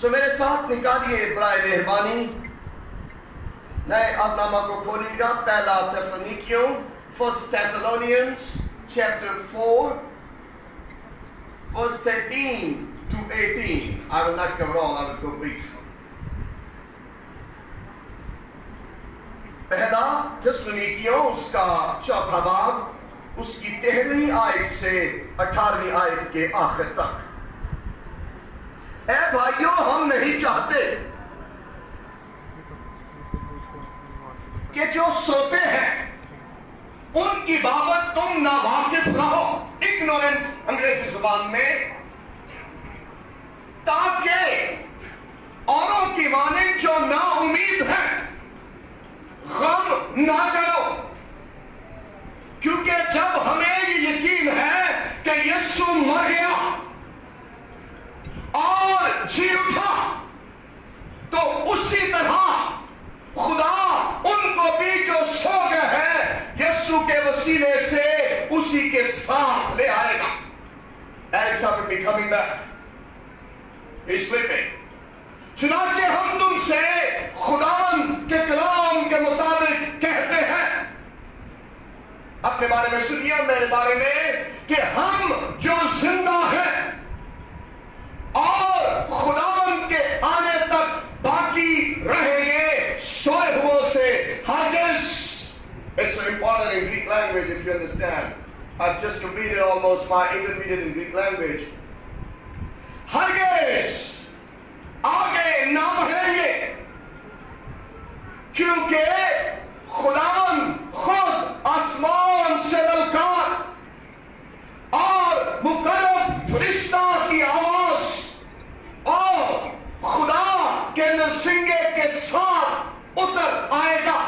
سو میرے ساتھ نکالیے برائے مہربانی نئے عہدنامہ کو کھولیے گا، پہلا تسلونیکیوں، First Thessalonians chapter 4 verse 13 to 18. I will not cover all, I will go brief. پہلا تسلونیکیوں اس کا چوتھا باب، اس کی 13ویں آیت سے 18ویں آیت کے آخر تک۔ اے بھائیوں، ہم نہیں چاہتے کہ جو سوتے ہیں ان کی بابت تم ناواقف رہو، اگنورنٹ انگریزی زبان میں، تاکہ اوروں کی مانند جو نا امید ہیں غم نہ کرو، کیونکہ جب ہمیں یہ یقین ہے کہ یسوع مر گیا اور جی اٹھا، تو اسی طرح خدا ان کو بھی جو سو گئے ہیں یسوع کے وسیلے سے اسی کے ساتھ لے آئے گا۔ Alex will be coming back. He's sleeping. چنانچہ ہم تم سے خداوند کے کلام کے مطابق کہتے ہیں، اپنے بارے میں سنیے، میرے بارے میں، کہ ہم جو زندہ ہیں اور خداوند کے آنے تک باقی رہیں گے، سوئے ہوئے سے ہرگز۔ It's so important in Greek language if you understand. I've just completed almost my intermediate in Greek language. ہرگز آگے نہ بڑھیں گے، کیونکہ خداوند خود آسمان سے للکار اور مقرب فرشتہ کی آواز اور خدا کے نرسنگے کے ساتھ اتر آئے گا،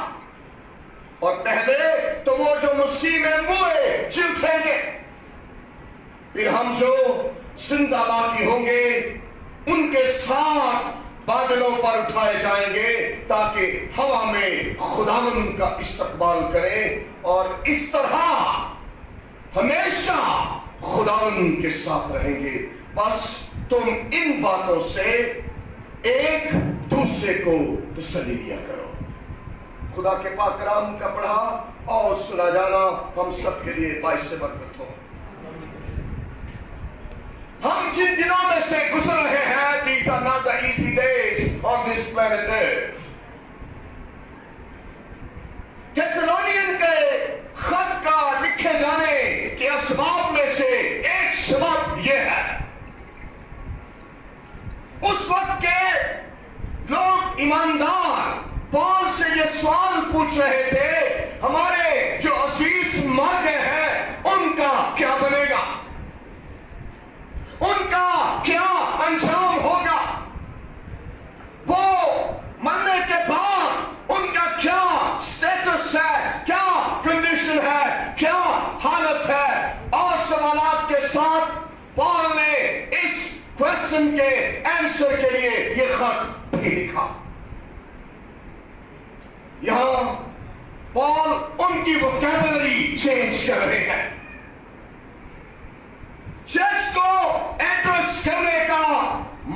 اور پہلے تو وہ جو مسیح میں موئے جی اٹھیں گے، پھر ہم جو زندہ باقی ہوں گے ان کے ساتھ بادلوں پر اٹھائے جائیں گے، تاکہ ہوا میں خداوند کا استقبال کریں، اور اس طرح ہمیشہ خداوند کے ساتھ رہیں گے۔ بس تم ان باتوں سے ایک دوسرے کو تسلی دیا کرو۔ خدا کے پاک کلام کا پڑھا اور سنا جانا ہم سب کے لیے باعث برکت ہو۔ ہم جن دنوں میں سے گزر رہے ہیں، these are not the easy days on this planet Earth. تھیسلونین کے خط کا لکھے جانے کے اسباب میں سے ایک سبب یہ ہے، اس وقت کے لوگ ایماندار پال سے یہ سوال پوچھ رہے تھے، ہمارے جو عزیز مر گئے ہیں ان کا کیا بنے گا، ان کا کیا انجام ہوگا، وہ مرنے کے بعد ان کا کیا سٹیٹس ہے، کیا کنڈیشن ہے، کیا حالت ہے، اور سوالات کے ساتھ پال نے اس کویسچن کے آنسر کے لیے یہ خط بھی لکھا۔ یہاں پال ان کی ووکیبلری چینج کر رہے ہیں، چرچ کو ایڈریس کرنے کا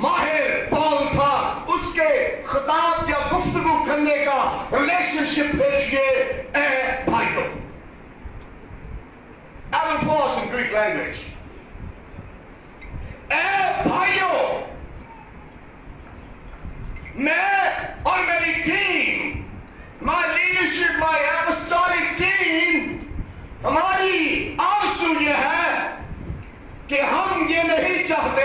ماہر پال تھا، اس کے خطاب یا گفتگو کرنے کا ریلیشن شپ دیکھیے۔ اے بھائیوں، Alan Foss in Greek language. اے بھائیوں، میں اور میری team, my leadership, my apostolic team، ہماری آرزو یہ ہے کہ ہم یہ نہیں چاہتے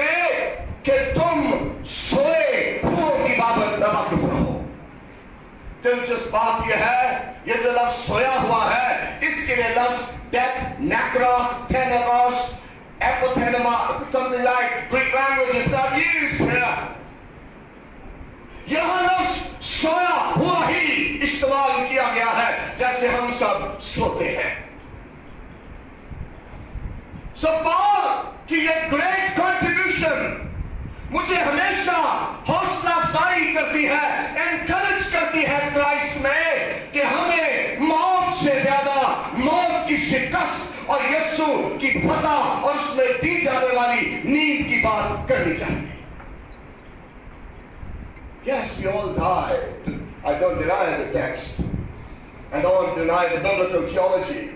کہ تم سوئے ہوئے کی بابت ناواقف رہو۔ دلچسپ بات یہ ہے، یہ جو لفظ سویا ہوا ہے، اس کے لیے لفظ deep, نیکراس، تھیناروس، ایپوتھینما، something like Greek language is not used here. یہاں لفظ سویا ہوا ہی استعمال کیا گیا ہے، جیسے ہم سب سوتے ہیں۔ سو پال کی یہ گریٹ کنٹریبیوشن مجھے ہمیشہ حوصلہ افزائی کرتی ہے، انکریج کرتی ہے کرائسٹ میں، کہ ہمیں موت سے زیادہ موت کی شکست اور یسوع کی فتح اور اس میں دی جانے والی نیند کی بات کرنی چاہیے۔ Yes, we all die. I don't deny the text. I don't deny the biblical theology.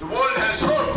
The world has hope.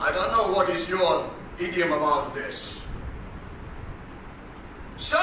I don't know what is your idiom about this. So,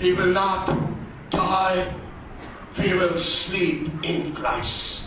We will not die, we will sleep in Christ.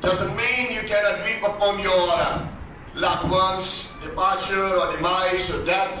Doesn't mean you cannot weep upon your loved ones, departure or demise or death.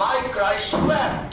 My Christ wept.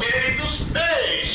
there is a space.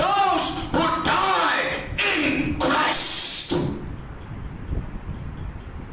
those who die in Christ.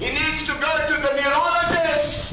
he needs to go to the neurologist.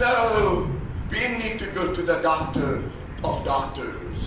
No, we need to go to the doctor of doctors.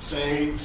Saints,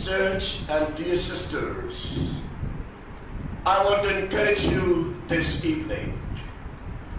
Church and dear sisters, I want to encourage you this evening.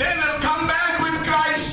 They will come back with Christ.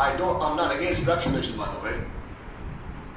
I'm not against vaccination by the way.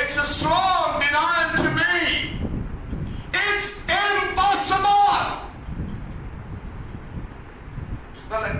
it's a strong denial to me, it's impossible।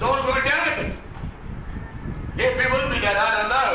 Those who are dead, if we will be dead, I don't know.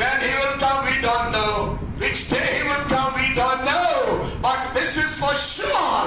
When he will come we don't know, which day he will come we don't know, but this is for sure,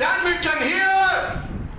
Then we can hear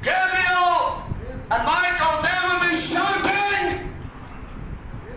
Gabriel and Michael, they will be shouting।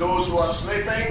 Those who are sleeping,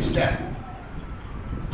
is dead।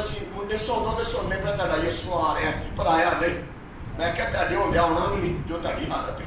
ਅਸੀਂ ਮੁੰਡੇ ਸੌਦੇ ਸੁਣਨੇ ਫਿਰ ਤੁਹਾਡਾ ਯਿਸੂ ਆ ਰਿਹਾ ਪਰ ਆਇਆ ਨਹੀਂ। ਮੈਂ ਕਿਹਾ ਤੁਹਾਡੇ ਹੁੰਦਿਆਂ ਆਉਣਾ ਨਹੀਂ ਜੋ ਤੁਹਾਡੀ ਹਾਲਤ ਹੈ।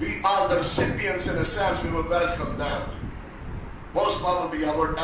We are the recipients in a sense, we will welcome them. Most probably our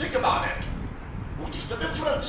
Think about it. What is the difference?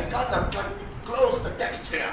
I cannot close the text here.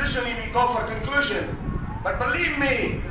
usually we go for conclusion, but believe me,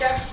text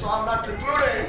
so I'm not concluding.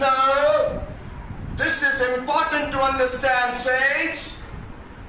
No, this is important to understand, saints।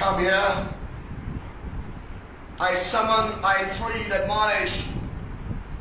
come here, I summon, I entreat, admonish।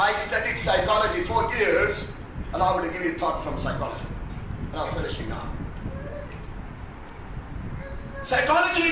I studied psychology 4 years. Allow me to give you a thought from psychology. And I'm finishing now. Psychology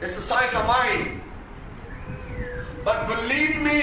it's the science of mind। But believe me,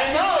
I know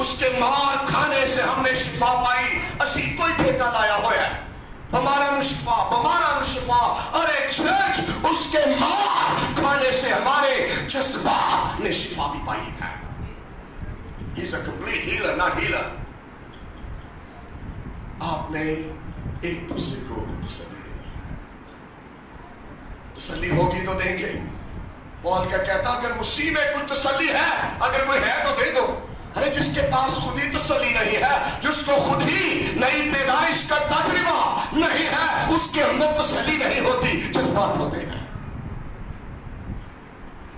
اس کے مار کھانے سے ہم نے شفا پائی. اسی کوئی ٹھیکہ لایا ہوا ہے بمارا نو شفا. اور ایک چرچ اس کے مار کھانے سے ہمارے جذبات نے شفا بھی پائی ہے. He is a complete healer, not healer. آپ نے ایک دوسرے کو تسلی دینی ہے. تسلی ہوگی تو دیں گے. پال کیا کہتا اگر مسیح میں کوئی تسلی ہے, اگر کوئی ہے تو دے دو. ارے جس کے پاس خود ہی تسلی نہیں ہے, جس کو خود ہی نئی پیدائش کا تجربہ نہیں ہے, اس کے اندر تسلی نہیں ہوتی, جذبات ہوتے ہیں.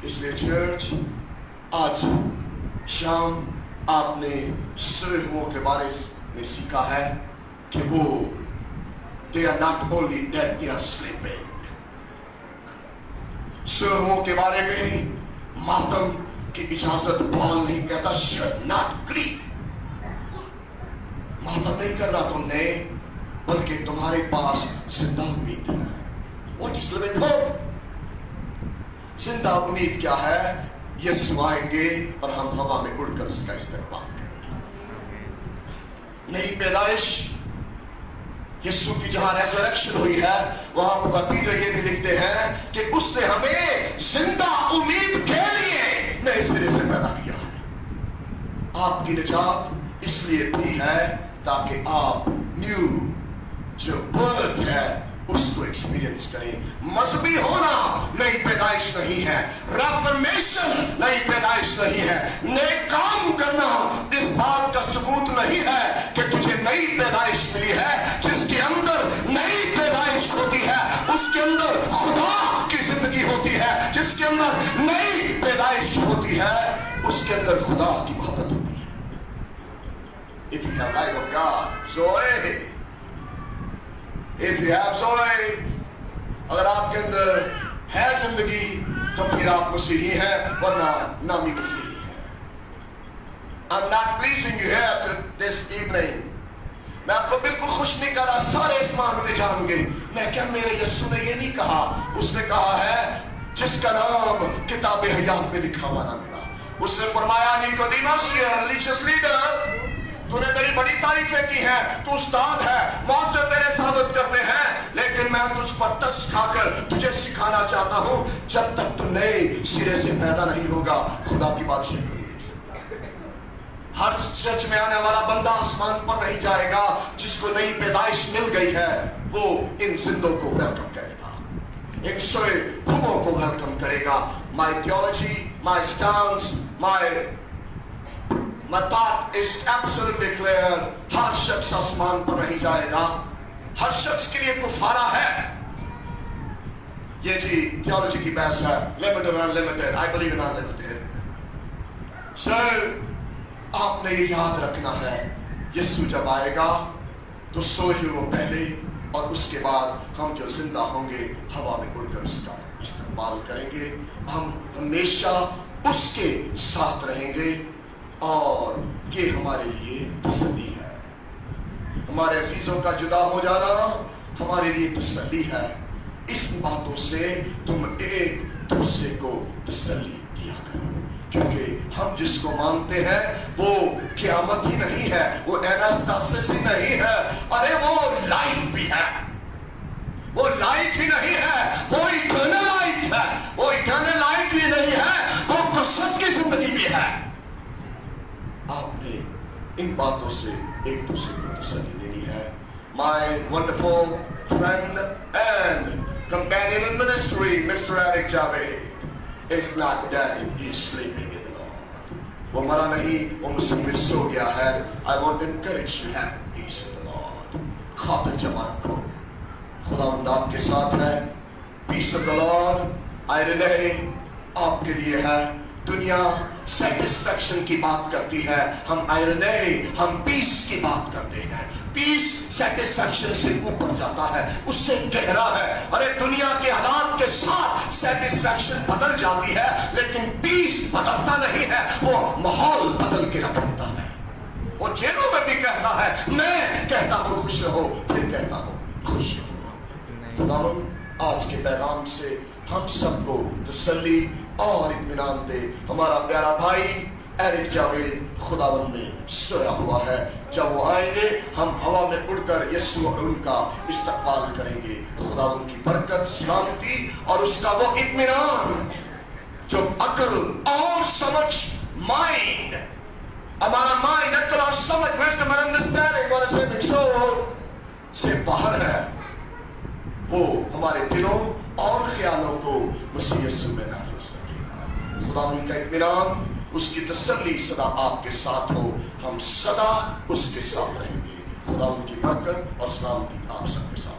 اس لیے چرچ آج شام آپ نے سرہوں کے بارے میں سیکھا ہے کہ وہ they are not only dead, they are sleeping. سرہوں کے بارے میں ماتم کی اجازت پال نہیں کہتا should not grieve. ماتم نہیں کرنا تم نے, بلکہ تمہارے پاس زندہ امید ہے. What is living hope? زندہ امید کیا ہے؟ یسوع آئیں گے اور ہم ہوا میں اڑ کر اس کا استقبال کریں گے. نئی پیدائش یسوع کی جہاں ریزریکشن ہوئی ہے, وہاں پیٹر یہ بھی لکھتے ہیں کہ اس نے ہمیں زندہ امید کے لیے نئے سرے سے پیدا کیا ہے. آپ کی نجات اس لیے بھی ہے تاکہ آپ نیو جو برتھ ہے اس کو ایکسپیرینس کریں. مذہبی ہونا نئی پیدائش نہیں ہے, ریفارمیشن نئی پیدائش نہیں ہے, نیک کام کرنا اس بات کا ثبوت نہیں ہے کہ تجھے نئی پیدائش ملی ہے. جس کے اندر نئی پیدائش ہوتی ہے اس کے اندر خدا کی زندگی ہوتی ہے. جس کے اندر نئی پیدائش ہوتی ہے اس کے اندر خدا کی محبت ہوتی ہے. If you have life of God, Zoe. If you have Zoe, اگر آپ کے اندر ہے زندگی تو پھر آپ مسیحی ہیں, ورنہ نامی مسیحی ہیں. I'm not pleasing you here this evening. میں آپ کو بالکل خوش نہیں کر رہا, سارے اس معاملے جان گئے. میں کیا میرے یسوع نے یہ نہیں کہا, اس نے کہا ہے جس کا نام کتاب حیات میں لکھا ہوا نہ ملا. اس نے فرمایا نیکودیمس, ریلیجیس لیڈر, تو نے تیری بڑی تعریفیں کی ہیں, تو استاد ہے, موت سے تیرے ثابت کرتے ہیں, لیکن میں تجھ پر ترس کھا کر تجھے سکھانا چاہتا ہوں, جب تک تو نئے سرے سے پیدا نہیں ہوگا خدا کی بادشاہی کو نہیں دیکھ سکتا. ہر چرچ میں آنے والا بندہ آسمان پر نہیں جائے گا. جس کو نئی پیدائش مل گئی ہے وہ ان زندوں کو ویلکم کرے گا, ان سوئے ہموں کو ویلکم کرے گا. My theology, my stance, my thought is absolutely clear. ہر شخص آسمان پر نہیں جائے گا. ہر شخص کے لیے کفارہ ہے. یہ جی تھیولوجی کی بحث ہے, limited and unlimited. I believe in unlimited. So آپ نے یہ یاد رکھنا ہے, یسوع جب آئے گا تو سوئے وہ پہلے, اور اس کے بعد ہم جو زندہ ہوں گے ہوا میں اڑ کر اس کا استقبال کریں گے. ہم ہمیشہ اس کے ساتھ رہیں گے, اور یہ ہمارے لیے تسلی ہے. ہمارے عزیزوں کا جدا ہو جانا ہمارے لیے تسلی ہے. اس باتوں سے تم ایک دوسرے کو تسلی دیا کرو, کیونکہ ہم جس کو مانتے ہیں وہ قیامت ہی نہیں ہے, وہ ایناستاسس ہی نہیں ہے, ارے وہ لائف بھی ہے. وہ لائف ہی نہیں ہے, وہ ایٹرنل لائف ہے. وہ ایٹرنل لائف ہی نہیں ہے, وہ قصد کی زندگی بھی ہے. آپ نے ان باتوں سے ایک دوسرے کو تسلی دینی ہے. My wonderful friend and companion in ministry, Mr. Eric Javed, is not dead, he is sleeping in the Lord. وہ مرا نہیں, وہ مسیح میں سو گیا ہے. I want to encourage you, have peace in the Lord. خاطر جمع رکھو, خداوند آپ کے ساتھ ہے. Peace of the Lord, آئرنے آپ کے لیے ہے. دنیا سیٹسفیکشن کی بات کرتی ہے, ہم آئرنے, ہم پیس کی بات کرتے ہیں. پیس سیٹسفیکشن سے اوپر جاتا ہے, اس سے گہرا ہے. ارے دنیا کے حالات کے ساتھ سیٹسفیکشن بدل جاتی ہے, لیکن پیس بدلتا نہیں ہے, وہ ماحول بدل کے رکھ دیتا ہے. وہ جیلوں میں بھی کہتا ہے, میں کہتا ہوں خوش رہو, پھر کہتا ہوں خوش رہو. خداوند آج کے پیغام سے ہم سب کو تسلی اور اطمینان دے. ہمارا پیارا بھائی ایرک جاوید خداوند میں سویا ہوا ہے، جب وہ آئیں گے ہم ہوا میں اڑ کر یسوع اور ان کا استقبال کریں گے۔ خداوند کی برکت، سلامتی اور اس کا وہ اطمینان جو عقل اور سمجھ، مائنڈ، ہمارا مائنڈ، عقل اور سمجھ، wisdom and understanding what is in the soul سے باہر ہے، وہ ہمارے دلوں اور خیالوں کو مسیح یسوع میں محفوظ رکھے۔ خداوند کا اطمینان، اس کی تسلی سدا آپ کے ساتھ ہو، ہم سدا اس کے ساتھ رہیں گے۔ خداوند کی برکت اور سلامتی آپ سب کے ساتھ۔